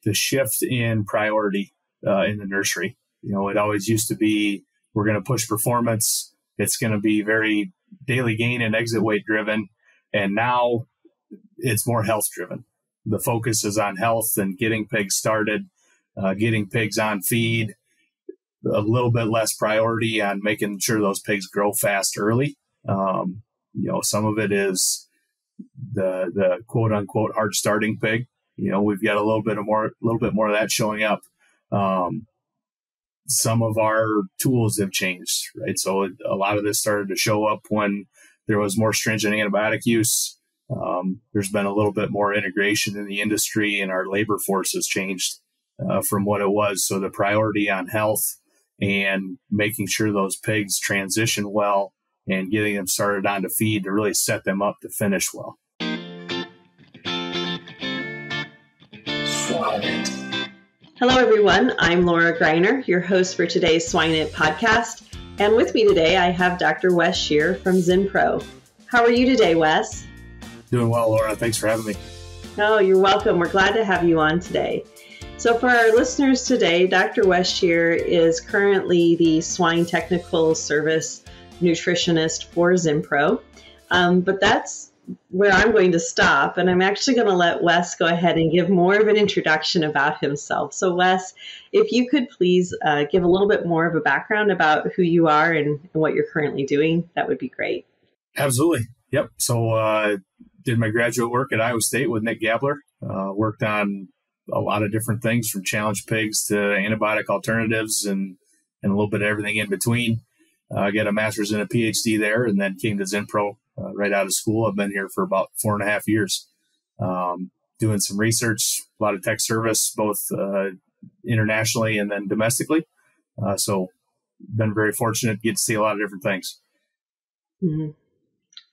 the shift in priority in the nursery. It always used to be, we're going to push performance. It's going to be very daily gain and exit weight driven. And now it's more health driven. The focus is on health and getting pigs started, getting pigs on feed, a little bit less priority on making sure those pigs grow fast early. Some of it is the quote unquote hard starting pig. We've got a little bit more of that showing up. Some of our tools have changed, right? So a lot of this started to show up when there was more stringent antibiotic use. There's been a little bit more integration in the industry, and our labor force has changed from what it was. So the priority on health and making sure those pigs transition well and getting them started on to feed to really set them up to finish well. Hello, everyone. I'm Laura Greiner, your host for today's Swine podcast. And with me today, I have Dr. Wes Schweer from Zinc. How are you today, Wes? Doing well, Laura. Thanks for having me. Oh, you're welcome. We're glad to have you on today. So for our listeners today, Dr. Wes Schweer is currently the Swine Technical Service Nutritionist for Zinc. But that's where I'm going to stop, and I'm actually going to let Wes go ahead and give more of an introduction about himself. So Wes, if you could please give a little bit more of a background about who you are and what you're currently doing, that would be great. Absolutely. Yep. So did my graduate work at Iowa State with Nick Gabler. Worked on a lot of different things from challenge pigs to antibiotic alternatives and a little bit of everything in between. Got a master's and a PhD there, and then came to Zinc right out of school. I've been here for about 4.5 years, doing some research, a lot of tech service, both internationally and then domestically. So been very fortunate to get to see a lot of different things. Mm-hmm.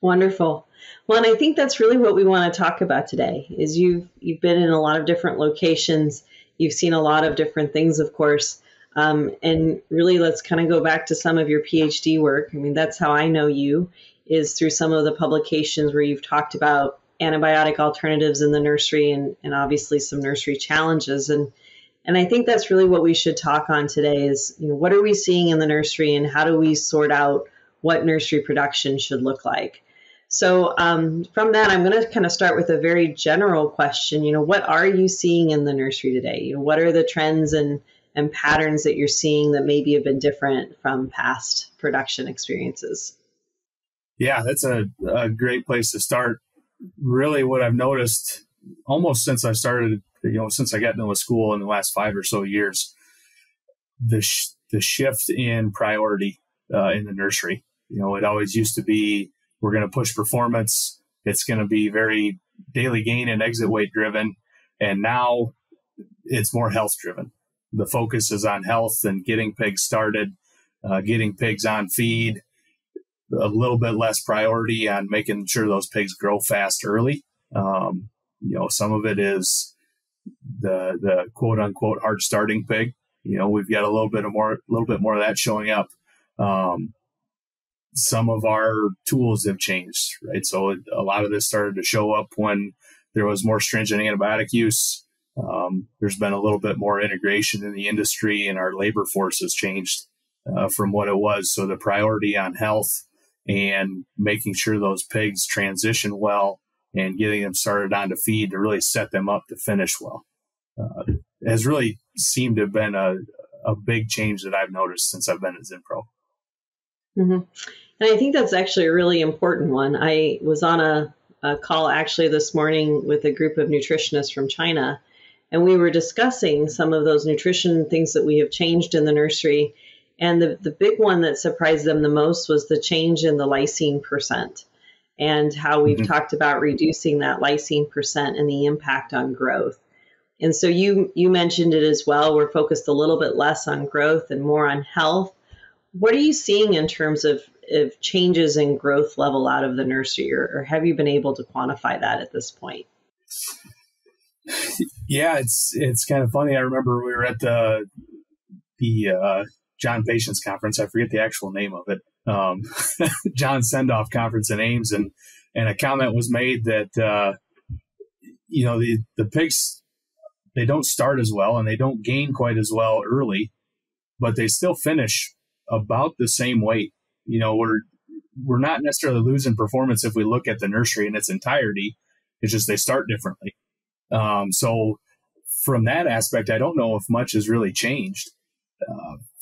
Wonderful. Well, and I think that's really what we want to talk about today is you've been in a lot of different locations. You've seen a lot of different things, of course. And really, let's kind of go back to some of your PhD work. I mean, that's how I know you, is through some of the publications where you've talked about antibiotic alternatives in the nursery and obviously some nursery challenges. And I think that's really what we should talk on today is, what are we seeing in the nursery and how do we sort out what nursery production should look like? So from that, I'm going to kind of start with a very general question. What are you seeing in the nursery today? What are the trends and patterns that you're seeing that maybe have been different from past production experiences? Yeah, that's a great place to start. Really what I've noticed almost since I started, since I got into school in the last 5 or so years, the shift in priority in the nursery. It always used to be, we're going to push performance. It's going to be very daily gain and exit weight driven. And now it's more health driven. The focus is on health and getting pigs started, getting pigs on feed, a little bit less priority on making sure those pigs grow fast early. Some of it is the quote unquote hard starting pig. We've got a little bit more of that showing up. Some of our tools have changed, right? So a lot of this started to show up when there was more stringent antibiotic use. There's been a little bit more integration in the industry, and our labor force has changed from what it was. So the priority on health and making sure those pigs transition well and getting them started on to feed to really set them up to finish well has really seemed to have been a big change that I've noticed since I've been at Zinc. Mm-hmm. And I think that's actually a really important one. I was on a call actually this morning with a group of nutritionists from China, and we were discussing some of those nutrition things that we have changed in the nursery. And the big one that surprised them the most was the change in the lysine percent and how we've talked about reducing that lysine percent and the impact on growth. And so you mentioned it as well. We're focused a little bit less on growth and more on health. What are you seeing in terms of changes in growth level out of the nursery, or have you been able to quantify that at this point? Yeah, it's kind of funny. I remember we were at the John Patience conference. I forget the actual name of it. John Sendoff conference in Ames, and a comment was made that the pigs, they don't start as well and they don't gain quite as well early, but they still finish about the same weight. We're not necessarily losing performance if we look at the nursery in its entirety. It's just they start differently. So from that aspect, I don't know if much has really changed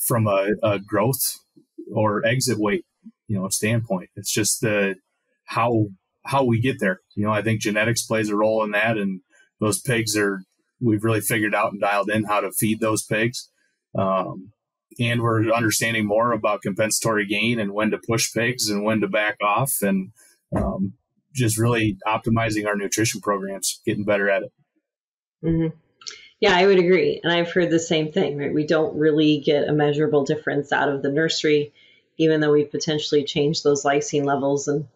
from a growth or exit weight, standpoint. It's just how we get there. I think genetics plays a role in that, and those pigs we've really figured out and dialed in how to feed those pigs. And we're understanding more about compensatory gain and when to push pigs and when to back off, and just really optimizing our nutrition programs, getting better at it. Mm-hmm. Yeah, I would agree. And I've heard the same thing, right? We don't really get a measurable difference out of the nursery, even though we've potentially changed those lysine levels. And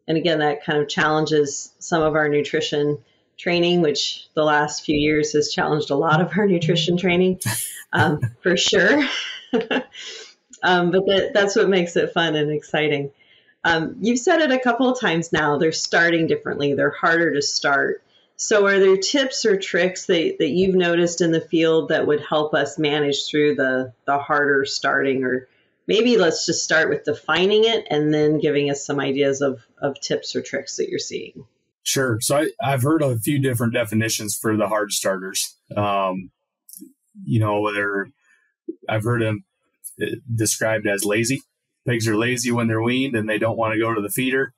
again, that kind of challenges some of our nutrition training, which the last few years has challenged a lot of our nutrition training, for sure. But that's what makes it fun and exciting. You've said it a couple of times now, they're starting differently. They're harder to start. So are there tips or tricks that you've noticed in the field that would help us manage through the harder starting? Or maybe let's just start with defining it and then giving us some ideas of tips or tricks that you're seeing. Sure. So I've heard a few different definitions for the hard starters. I've heard them described as lazy. Pigs are lazy when they're weaned and they don't want to go to the feeder.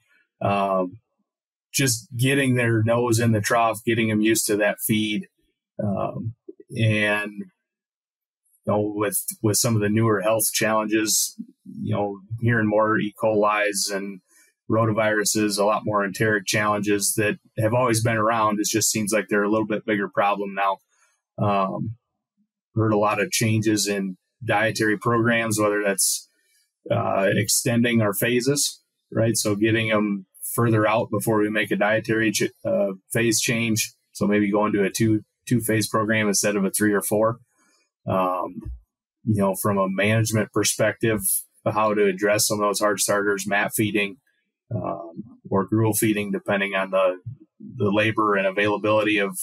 Just getting their nose in the trough, getting them used to that feed. And with some of the newer health challenges, hearing more E. coli's and rotaviruses, a lot more enteric challenges that have always been around. It just seems like they're a little bit bigger problem now. Heard a lot of changes in dietary programs, whether that's extending our phases, right? So getting them further out before we make a dietary phase change. So maybe going to a two-phase program instead of a 3 or 4. From a management perspective, how to address some of those hard starters, mat feeding, or gruel feeding, depending on the labor and availability of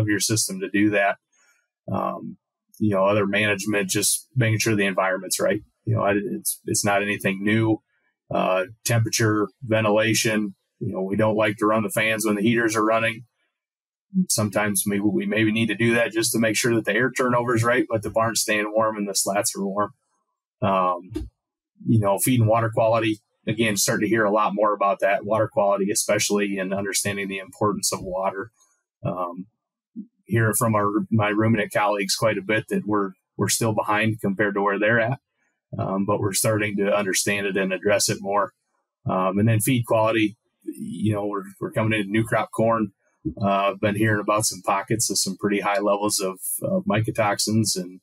your system to do that. Other management, just making sure the environment's right. It's not anything new. Temperature, ventilation. We don't like to run the fans when the heaters are running. Sometimes we maybe need to do that just to make sure that the air turnover is right, but the barn's staying warm and the slats are warm. Feed and water quality. Again, starting to hear a lot more about that water quality, especially in understanding the importance of water. Hear from my ruminant colleagues quite a bit that we're still behind compared to where they're at, but we're starting to understand it and address it more. And then feed quality. We're coming into new crop corn. I've been hearing about some pockets of some pretty high levels of mycotoxins, and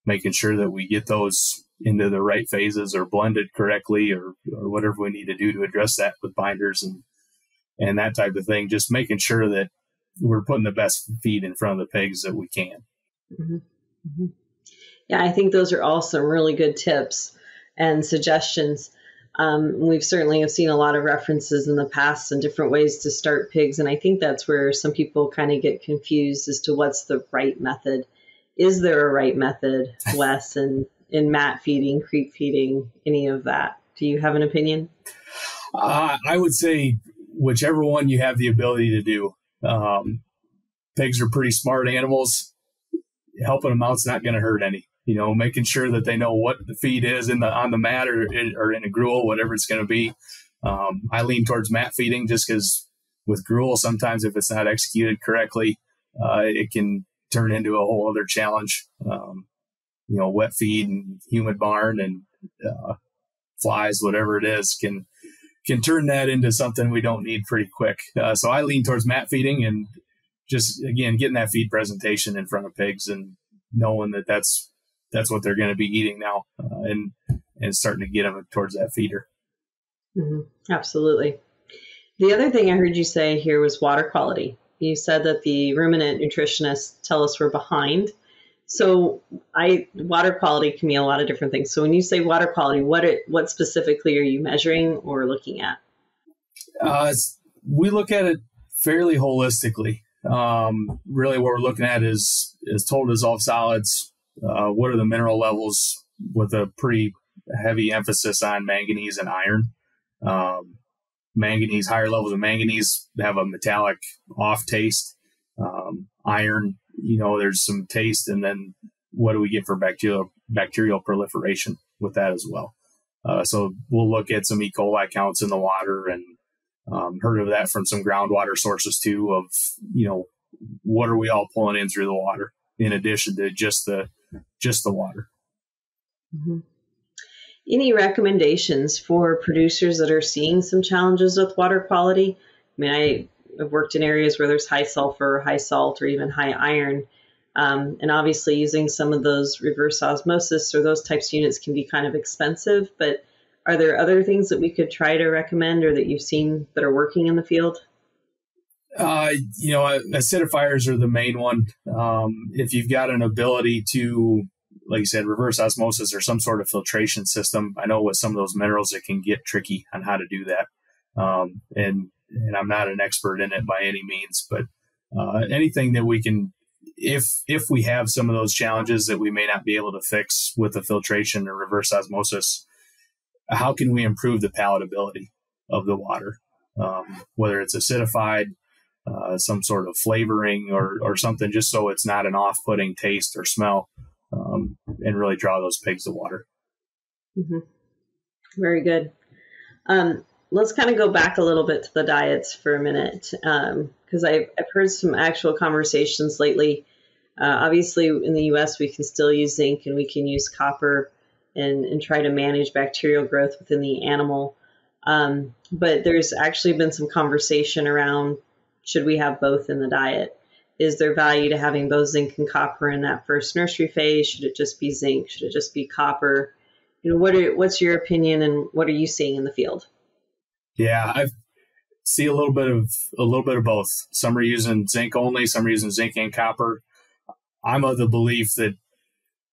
making sure that we get those into the right phases or blended correctly, or whatever we need to do to address that with binders and that type of thing. Just making sure that we're putting the best feed in front of the pigs that we can. Mm-hmm. Mm-hmm. Yeah, I think those are all some really good tips and suggestions. We've certainly have seen a lot of references in the past and different ways to start pigs. And I think that's where some people kind of get confused as to what's the right method. Is there a right method, Wes, in mat feeding, creep feeding, any of that? Do you have an opinion? I would say whichever one you have the ability to do. Pigs are pretty smart animals. Helping them out's not going to hurt any. Making sure that they know what the feed is on the mat or in a gruel, whatever it's going to be. I lean towards mat feeding just because with gruel, sometimes if it's not executed correctly, it can turn into a whole other challenge. Wet feed and humid barn and flies, whatever it is, can turn that into something we don't need pretty quick. So I lean towards mat feeding and just, again, getting that feed presentation in front of pigs and knowing that that's what they're going to be eating now, and starting to get them towards that feeder. Mm-hmm. Absolutely. The other thing I heard you say here was water quality. You said that the ruminant nutritionists tell us we're behind. So water quality can mean a lot of different things. So when you say water quality, what specifically are you measuring or looking at? We look at it fairly holistically. really what we're looking at is total dissolved solids. What are the mineral levels with a pretty heavy emphasis on manganese and iron. Manganese, higher levels of manganese have a metallic off taste. Iron, there's some taste. And then what do we get for bacterial proliferation with that as well? So we'll look at some E. coli counts in the water, and heard of that from some groundwater sources too, of, what are we all pulling in through the water in addition to just the water. Mm-hmm. Any recommendations for producers that are seeing some challenges with water quality? I mean, I've worked in areas where there's high sulfur, high salt, or even high iron. And obviously using some of those reverse osmosis or those types of units can be kind of expensive, but are there other things that we could try to recommend or that you've seen that are working in the field? Acidifiers are the main one. If you've got an ability to, like you said, reverse osmosis or some sort of filtration system, I know with some of those minerals, it can get tricky on how to do that. And I'm not an expert in it by any means, but anything that we can, if we have some of those challenges that we may not be able to fix with the filtration or reverse osmosis, how can we improve the palatability of the water? Whether it's acidified, some sort of flavoring or something, just so it's not an off-putting taste or smell, and really draw those pigs to water. Mm-hmm. Very good. Let's kind of go back a little bit to the diets for a minute, because I've heard some actual conversations lately. Obviously, in the U.S., we can still use zinc and we can use copper and try to manage bacterial growth within the animal. But there's actually been some conversation around, should we have both in the diet? Is there value to having both zinc and copper in that first nursery phase? Should it just be zinc? Should it just be copper? What's your opinion, and what are you seeing in the field? Yeah, I see a little bit of both. Some are using zinc only, some are using zinc and copper. I'm of the belief that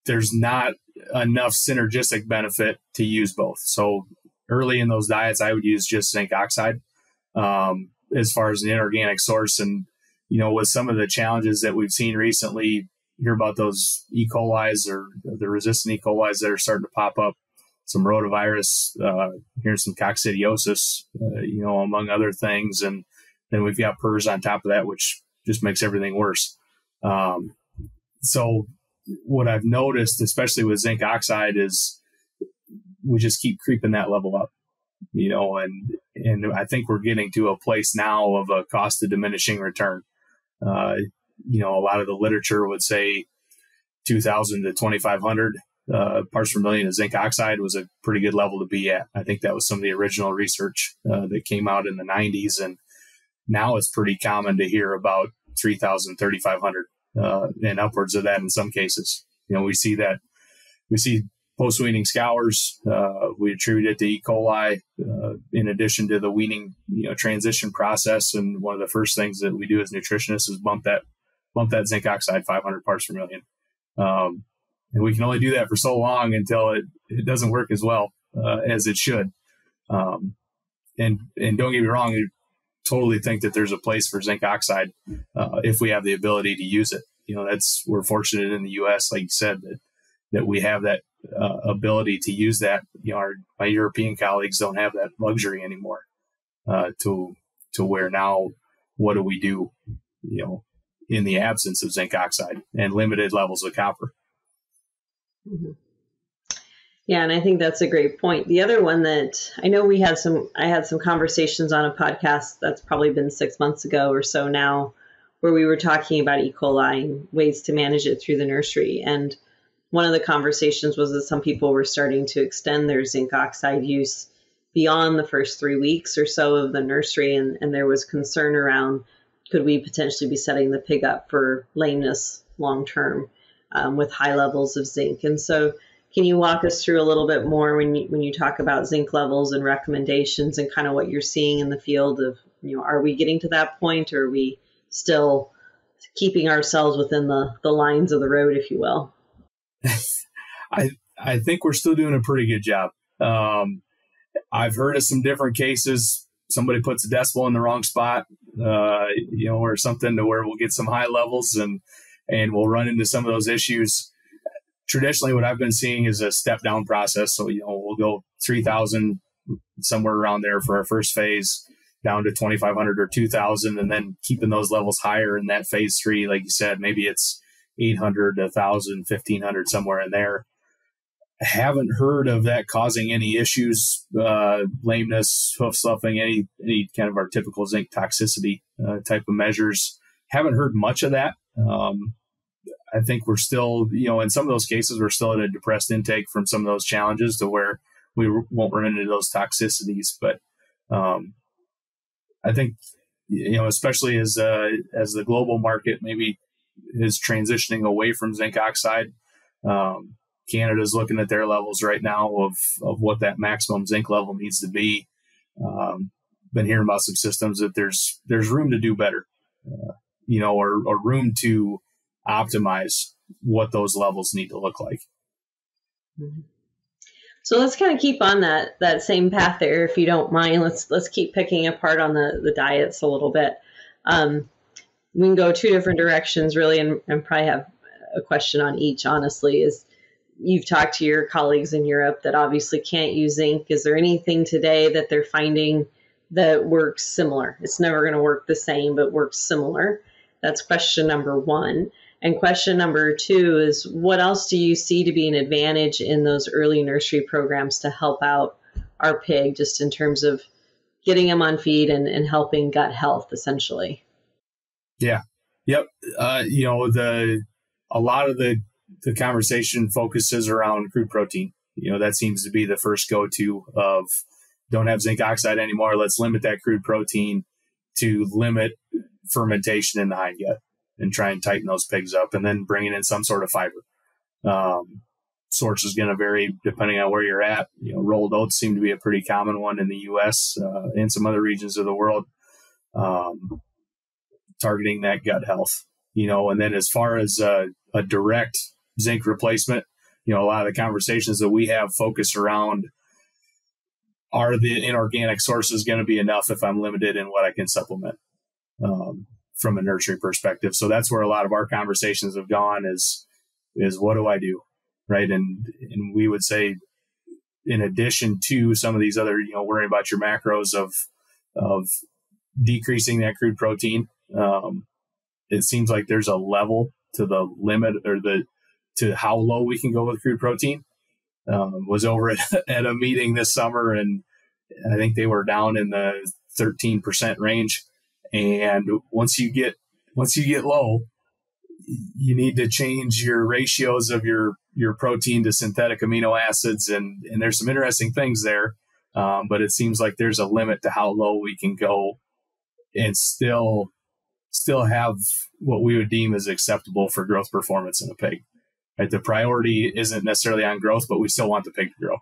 there's not enough synergistic benefit to use both. So early in those diets, I would use just zinc oxide as far as an inorganic source. And, with some of the challenges that we've seen recently, you hear about those E. coli's or the resistant E. coli's that are starting to pop up, some rotavirus, here's some coccidiosis, among other things. And then we've got PRRS on top of that, which just makes everything worse. So what I've noticed, especially with zinc oxide, is we just keep creeping that level up, and I think we're getting to a place now of a cost of diminishing return. A lot of the literature would say 2,000 to 2,500 parts per million of zinc oxide was a pretty good level to be at. I think that was some of the original research that came out in the 90s. And now it's pretty common to hear about 3,000, 3,500 and upwards of that in some cases. We see post-weaning scours. We attribute it to E. coli in addition to the weaning transition process. And one of the first things that we do as nutritionists is bump that zinc oxide 500 parts per million. And we can only do that for so long until it doesn't work as well as it should. And don't get me wrong, I totally think that there's a place for zinc oxide if we have the ability to use it. We're fortunate in the U.S., like you said, that we have that ability to use that. My European colleagues don't have that luxury anymore. To where now, what do we do? In the absence of zinc oxide and limited levels of copper. Mm-hmm. Yeah, and I think that's a great point. The other one that I know I had some conversations on a podcast that's probably been 6 months ago or so now, where we were talking about E. coli and ways to manage it through the nursery. And one of the conversations was that some people were starting to extend their zinc oxide use beyond the first 3 weeks or so of the nursery. And there was concern around, could we potentially be setting the pig up for lameness long term with high levels of zinc? And so can you walk us through a little bit more when you talk about zinc levels and recommendations and kind of what you're seeing in the field of, are we getting to that point, or are we still keeping ourselves within the lines of the road, if you will? I think we're still doing a pretty good job. I've heard of some different cases somebody puts a decibel in the wrong spot, or something to where we'll get some high levels and we'll run into some of those issues. Traditionally, what I've been seeing is a step down process. So, we'll go 3,000 somewhere around there for our first phase, down to 2,500 or 2,000, and then keeping those levels higher in that phase 3. Like you said, maybe it's 800, 1,000, 1,500, somewhere in there. I haven't heard of that causing any issues, lameness, hoof sloughing, any kind of our typical zinc toxicity type of measures. Haven't heard much of that. I think we're still, in some of those cases, we're still at a depressed intake from some of those challenges to where we won't run into those toxicities. But I think, especially as the global market maybe is transitioning away from zinc oxide, Canada's looking at their levels right now of what that maximum zinc level needs to be. Been hearing about some systems that there's room to do better, or room to optimize what those levels need to look like. So let's kind of keep on that same path there, if you don't mind. Let's keep picking apart on the diets a little bit. We can go two different directions really, and probably have a question on each, honestly. Is you've talked to your colleagues in Europe that obviously can't use zinc. Is there anything today that they're finding that works similar? It's never going to work the same, but works similar. That's question number one. And question number two is, what else do you see to be an advantage in those early nursery programs to help out our pig, just in terms of getting them on feed and helping gut health, essentially? Yeah. Yep. A lot of the conversation focuses around crude protein. That seems to be the first go-to of, don't have zinc oxide anymore. Let's limit that crude protein to limit fermentation in the hindgut and try and tighten those pigs up, and then bringing in some sort of fiber. Source is going to vary depending on where you're at. Rolled oats seem to be a pretty common one in the U.S. And some other regions of the world, targeting that gut health. And then as far as a direct zinc replacement, a lot of the conversations that we have focus around, are the inorganic sources going to be enough if I'm limited in what I can supplement from a nursery perspective? So that's where a lot of our conversations have gone is what do I do? Right. And we would say, in addition to some of these other, worrying about your macros of decreasing that crude protein, it seems like there's a level to the limit, or to how low we can go with crude protein. Was over at a meeting this summer, and I think they were down in the 13% range. And once you get low, you need to change your ratios of your protein to synthetic amino acids. And there's some interesting things there. But it seems like there's a limit to how low we can go and still have what we would deem as acceptable for growth performance in a pig. Right? The priority isn't necessarily on growth, but we still want the pig to grow.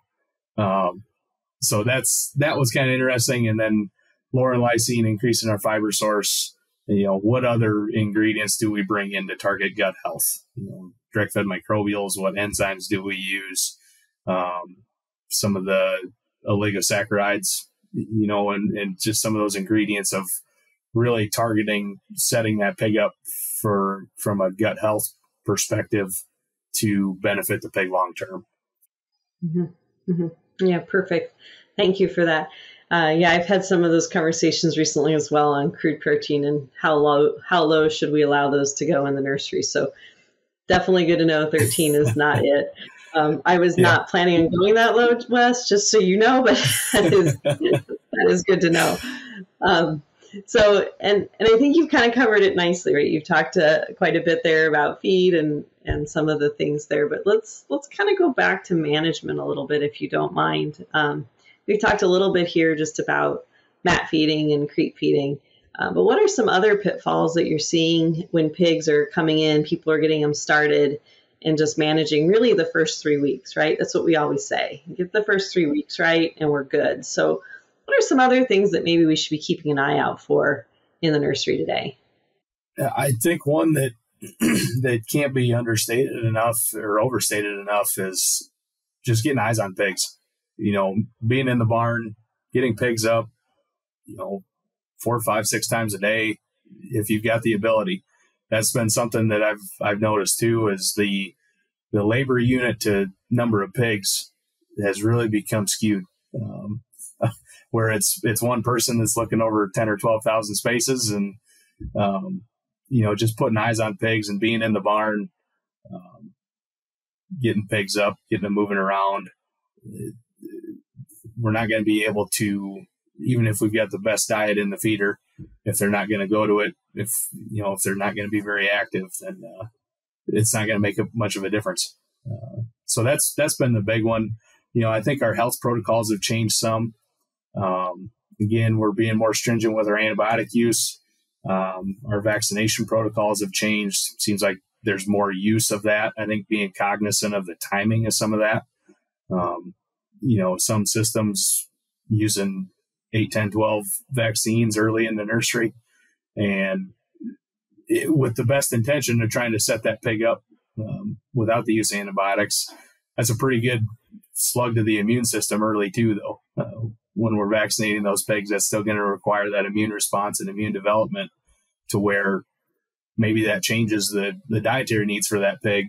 So that was kind of interesting. And then lauren lysine, increasing our fiber source. What other ingredients do we bring in to target gut health? Direct fed microbials. What enzymes do we use? Some of the oligosaccharides, and just some of those ingredients of really targeting, setting that pig up from a gut health perspective to benefit the pig long term. Mm-hmm. Mm-hmm. Yeah, perfect. Thank you for that. I've had some of those conversations recently as well on crude protein and how low should we allow those to go in the nursery. So definitely good to know 13 is not it. I was not planning on going that low, Wes, just so you know, but that is good to know. So, and I think you've kind of covered it nicely, right? You've talked quite a bit there about feed and some of the things there, but let's kind of go back to management a little bit, if you don't mind. We've talked a little bit here just about mat feeding and creep feeding, but what are some other pitfalls that you're seeing when pigs are coming in, people are getting them started, and just managing really the first 3 weeks, right? That's what we always say. Get the first 3 weeks right and we're good. So what are some other things that maybe we should be keeping an eye out for in the nursery today? I think one that can't be understated enough or overstated enough is just getting eyes on pigs. Being in the barn, getting pigs up, 4, 5, 6 times a day if you've got the ability. That's been something that I've noticed too, is the labor unit to number of pigs has really become skewed, where it's one person that's looking over 10 or 12,000 spaces, and just putting eyes on pigs and being in the barn, getting pigs up, getting them moving around. We're not going to be able to, even if we've got the best diet in the feeder, if they're not going to go to it, if they're not going to be very active, then it's not going to make much of a difference. So that's been the big one. I think our health protocols have changed some. Again, we're being more stringent with our antibiotic use. Our vaccination protocols have changed. Seems like there's more use of that. I think being cognizant of the timing of some of that. Some systems using 8, 10, 12 vaccines early in the nursery, and with the best intention of trying to set that pig up without the use of antibiotics. That's a pretty good slug to the immune system early too, though. When we're vaccinating those pigs, that's still going to require that immune response and immune development to where maybe that changes the dietary needs for that pig.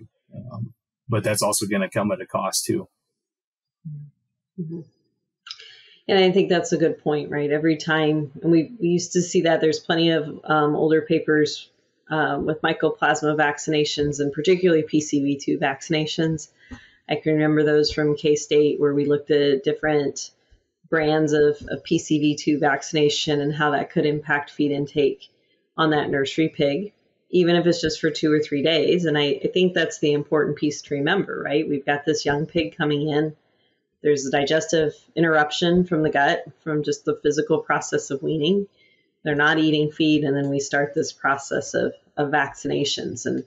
But that's also going to come at a cost too. Mm-hmm. And I think that's a good point, right? Every time, and we used to see that there's plenty of older papers with mycoplasma vaccinations, and particularly PCV2 vaccinations. I can remember those from K-State, where we looked at different brands of PCV2 vaccination and how that could impact feed intake on that nursery pig, even if it's just for 2 or 3 days. And I think that's the important piece to remember, right? We've got this young pig coming in. There's a digestive interruption from the gut, from just the physical process of weaning. They're not eating feed, and then we start this process of vaccinations. And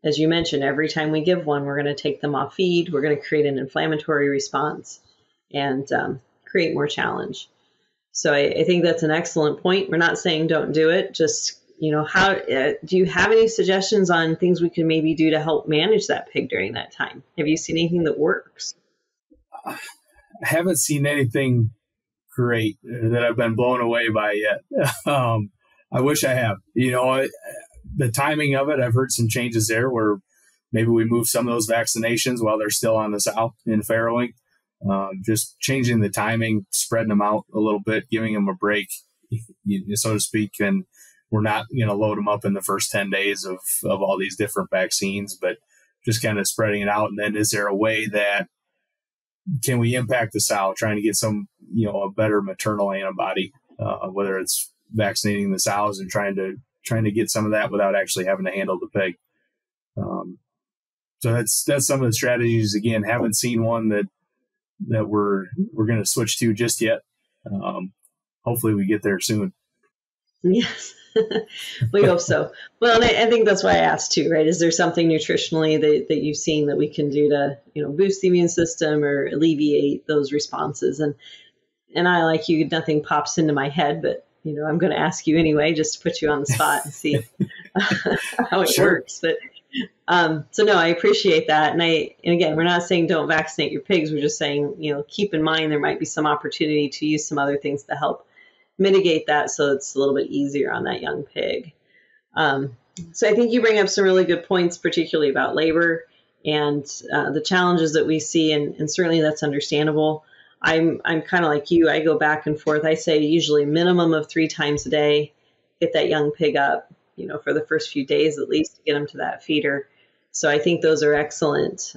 as you mentioned, every time we give one, we're going to take them off feed. We're going to create an inflammatory response and create more challenge. So I think that's an excellent point. We're not saying don't do it. Just, how do you have any suggestions on things we can maybe do to help manage that pig during that time? Have you seen anything that works? I haven't seen anything great that I've been blown away by yet. I wish I have. The timing of it, I've heard some changes there where maybe we move some of those vaccinations while they're still on the sow in farrowing. Just changing the timing, spreading them out a little bit, giving them a break, so to speak. And we're not going to load them up in the first 10 days of all these different vaccines, but just kind of spreading it out. And then is there a way that can we impact the sow, trying to get some, a better maternal antibody, whether it's vaccinating the sows and trying to get some of that without actually having to handle the pig. So that's some of the strategies. Again, haven't seen one that we're going to switch to just yet. Hopefully we get there soon. Yes, we hope so. Well, and I think that's why I asked too, right? Is there something nutritionally that you've seen that we can do to, boost the immune system or alleviate those responses? And I, like you, nothing pops into my head, but, I'm going to ask you anyway, just to put you on the spot and see how it works. But so no, I appreciate that. And again, we're not saying don't vaccinate your pigs. We're just saying, keep in mind there might be some opportunity to use some other things to help mitigate that, so it's a little bit easier on that young pig. So I think you bring up some really good points, particularly about labor and the challenges that we see, and certainly that's understandable. I'm kind of like you. I go back and forth. I say usually minimum of 3 times a day, get that young pig up, for the first few days at least, to get them to that feeder. So I think those are excellent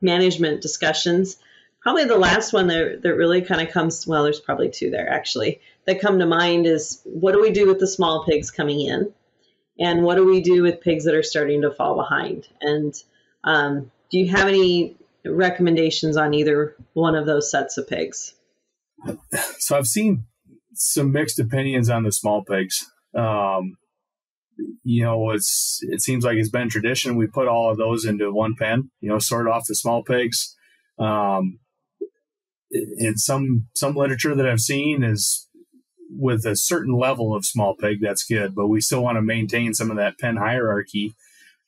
management discussions. Probably the last one that really kind of comes, well, there's probably 2 there actually, that come to mind is, what do we do with the small pigs coming in? And what do we do with pigs that are starting to fall behind? And do you have any recommendations on either one of those sets of pigs? So I've seen some mixed opinions on the small pigs. It seems like it's been tradition. We put all of those into one pen, sort off the small pigs. In some literature that I've seen is with a certain level of small pig, that's good, but we still want to maintain some of that pen hierarchy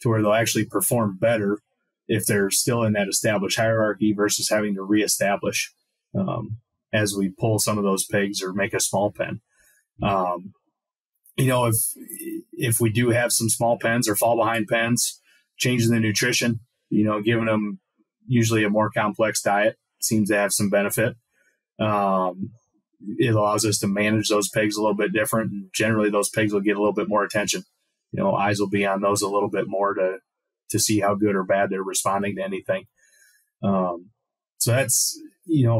to where they'll actually perform better if they're still in that established hierarchy versus having to reestablish as we pull some of those pigs or make a small pen. Um, if we do have some small pens or fall behind pens, changing the nutrition, giving them usually a more complex diet seems to have some benefit. It allows us to manage those pigs a little bit different. And generally those pigs will get a little bit more attention. Eyes will be on those a little bit more to see how good or bad they're responding to anything. So that's,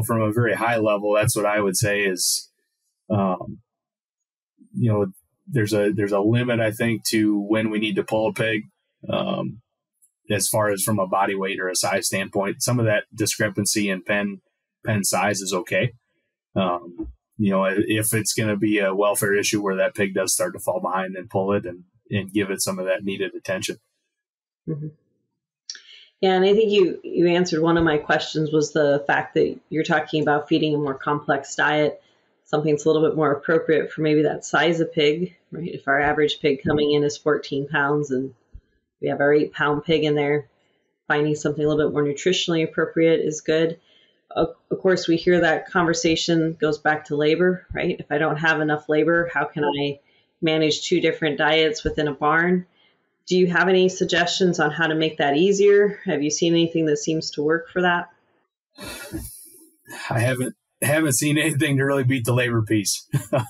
from a very high level, that's what I would say is, there's a limit, I think, to when we need to pull a pig, as far as from a body weight or a size standpoint. Some of that discrepancy in pen size is okay. If it's going to be a welfare issue where that pig does start to fall behind, then pull it and give it some of that needed attention. Mm-hmm. Yeah, and I think you answered one of my questions, was the fact that you're talking about feeding a more complex diet, something that's a little bit more appropriate for maybe that size of pig, right? If our average pig coming in is 14 pounds and we have our 8-pound pig in there, finding something a little bit more nutritionally appropriate is good. Of course, we hear that conversation goes back to labor, right? If I don't have enough labor, how can I manage 2 different diets within a barn? Do you have any suggestions on how to make that easier? Have you seen anything that seems to work for that? I haven't seen anything to really beat the labor piece.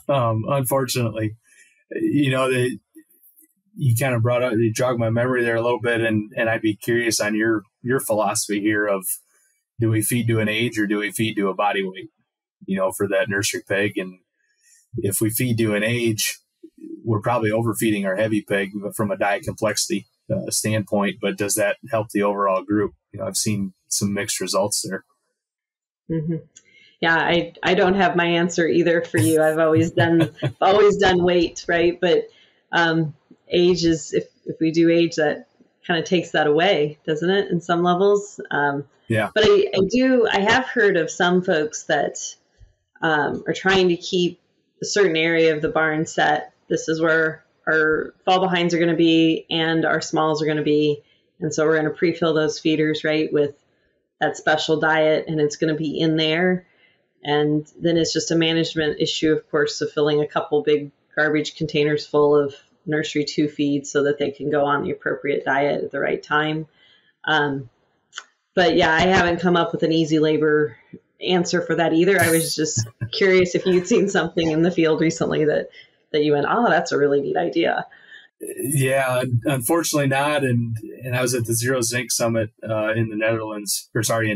Unfortunately, you kind of you jogged my memory there a little bit, and I'd be curious on your philosophy here of, do we feed to an age or do we feed to a body weight, for that nursery pig? And if we feed to an age, we're probably overfeeding our heavy pig from a diet complexity standpoint, but does that help the overall group? I've seen some mixed results there. Mm-hmm. Yeah, I don't have my answer either for you. I've always done weight, right? But age is, if we do age, that kind of takes that away, doesn't it? In some levels. Yeah. But I have heard of some folks that are trying to keep a certain area of the barn set. This is where our fall behinds are going to be and our smalls are going to be. And so we're going to pre-fill those feeders, right, with that special diet, and it's going to be in there. And then it's just a management issue, of course, of filling a couple big garbage containers full of Nursery 2 feeds so that they can go on the appropriate diet at the right time. But yeah, I haven't come up with an easy labor answer for that either. I was just curious if you'd seen something in the field recently that you went, oh, that's a really neat idea. Yeah, unfortunately not. And I was at the Zero Zinc Summit in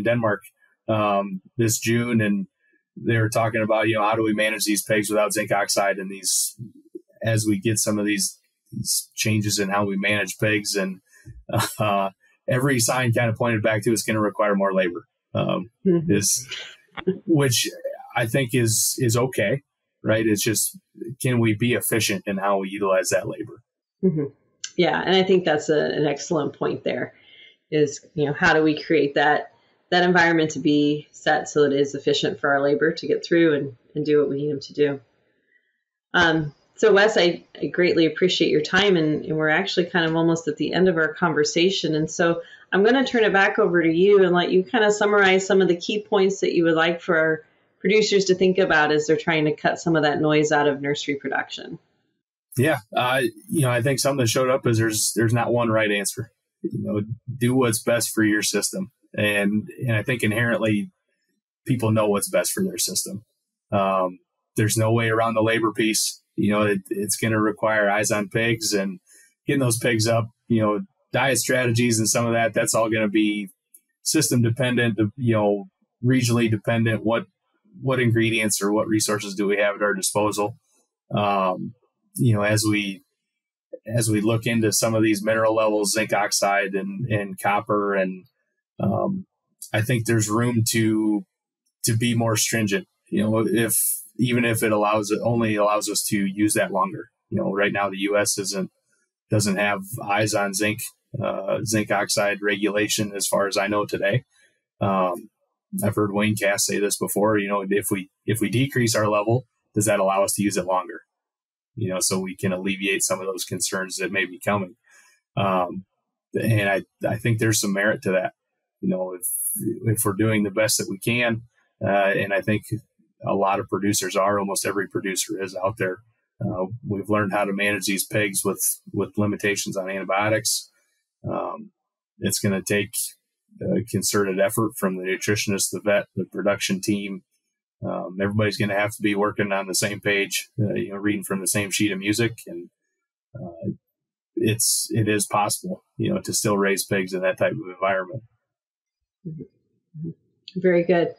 Denmark this June, and they were talking about, how do we manage these pigs without zinc oxide, and as we get some of these changes in how we manage pigs, and every sign kind of pointed back to it's going to require more labor, which I think is okay, right? It's just, can we be efficient in how we utilize that labor? Mm-hmm. Yeah, and I think that's an excellent point there. Is, how do we create that environment to be set so that it is efficient for our labor to get through and do what we need them to do. So Wes, I greatly appreciate your time, and we're actually kind of almost at the end of our conversation. And so I'm going to turn it back over to you and let you kind of summarize some of the key points that you would like for our producers to think about as they're trying to cut some of that noise out of nursery production. Yeah. I think something that showed up is there's not one right answer. Do what's best for your system. And I think inherently people know what's best for their system. There's no way around the labor piece. It's going to require eyes on pigs and getting those pigs up, diet strategies and some of that's all going to be system dependent, regionally dependent. What ingredients or what resources do we have at our disposal? As we look into some of these mineral levels, zinc oxide and copper, and I think there's room to be more stringent, even if it only allows us to use that longer. Right now the U.S. doesn't have eyes on zinc oxide regulation as far as I know today. I've heard Wayne Cass say this before. If we decrease our level, does that allow us to use it longer? So we can alleviate some of those concerns that may be coming. And I think there's some merit to that. If we're doing the best that we can, and I think a lot of producers almost every producer is out there, We've learned how to manage these pigs with limitations on antibiotics. It's going to take concerted effort from the nutritionist, the vet, the production team. Everybody's going to have to be working on the same page, reading from the same sheet of music, and it is possible, to still raise pigs in that type of environment. Very good.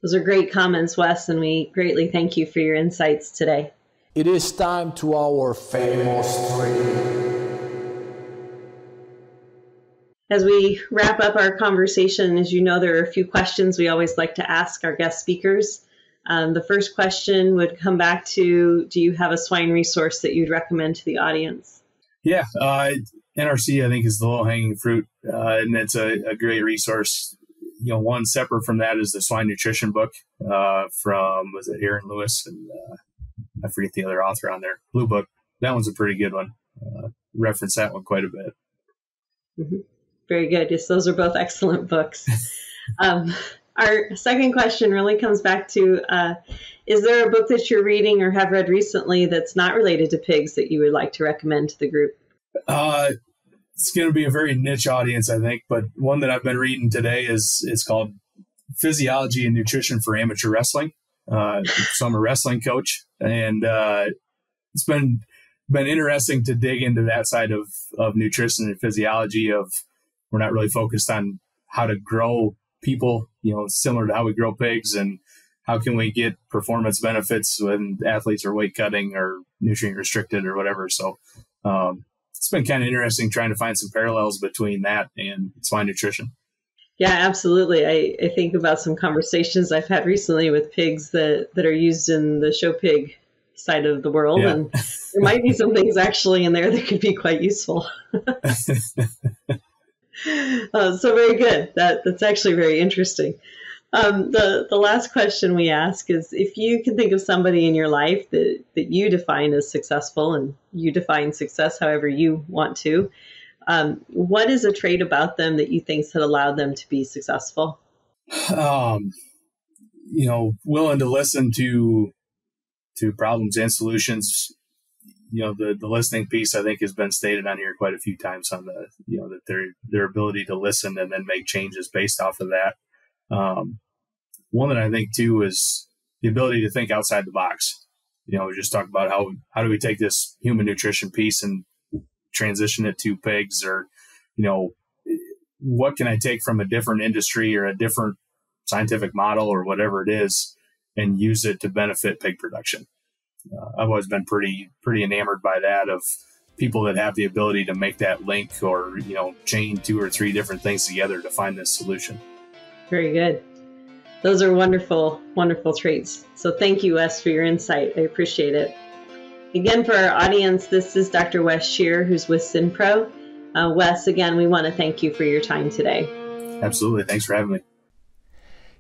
Those are great comments, Wes, and we greatly thank you for your insights today. It is time to our famous three. As we wrap up our conversation, as you know, there are a few questions we always like to ask our guest speakers. The first question would come back to, do you have a swine resource that you'd recommend to the audience? Yeah, NRC, I think, is the low-hanging fruit, and it's a great resource. One separate from that is the Swine Nutrition book from, was it Aaron Lewis? And I forget the other author on there. Blue Book. That one's a pretty good one. Reference that one quite a bit. Mm-hmm. Very good. Yes, those are both excellent books. Our second question really comes back to, is there a book that you're reading or have read recently that's not related to pigs that you would like to recommend to the group? It's going to be a very niche audience, I think, but one that I've been reading today it's called Physiology and Nutrition for Amateur Wrestling. So I'm a wrestling coach, and it's been interesting to dig into that side of nutrition and physiology. We're not really focused on how to grow people, similar to how we grow pigs, and how can we get performance benefits when athletes are weight cutting or nutrient restricted or whatever. So it's been kind of interesting trying to find some parallels between that and swine nutrition. Yeah, absolutely. I think about some conversations I've had recently with pigs that are used in the show pig side of the world. Yeah. And there might be some things actually in there that could be quite useful. So very good. That's actually very interesting. The last question we ask is, if you can think of somebody in your life that you define as successful, and you define success however you want to, what is a trait about them that you think has allowed them to be successful? Willing to listen to problems and solutions. The listening piece, I think, has been stated on here quite a few times on the, that their ability to listen and then make changes based off of that. One that I think too is the ability to think outside the box. We just talked about how do we take this human nutrition piece and transition it to pigs, or, what can I take from a different industry or a different scientific model or whatever it is and use it to benefit pig production. I've always been pretty enamored by that, of people that have the ability to make that link or, chain 2 or 3 different things together to find this solution. Very good. Those are wonderful, wonderful traits. So thank you, Wes, for your insight. I appreciate it. Again, for our audience, this is Dr. Wes Schweer, who's with SynPro. Wes, again, we want to thank you for your time today. Absolutely. Thanks for having me.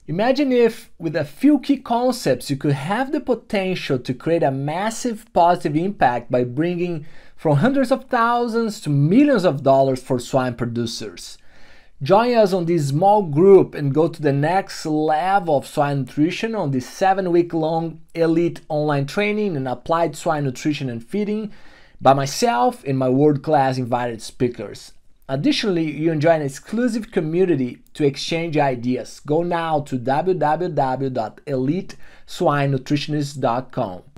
Imagine if, with a few key concepts, you could have the potential to create a massive positive impact by bringing from hundreds of thousands to millions of dollars for swine producers. Join us on this small group and go to the next level of swine nutrition on this 7-week-long elite online training in applied swine nutrition and feeding by myself and my world-class invited speakers. Additionally, you enjoy an exclusive community to exchange ideas. Go now to www.eliteswinenutritionists.com.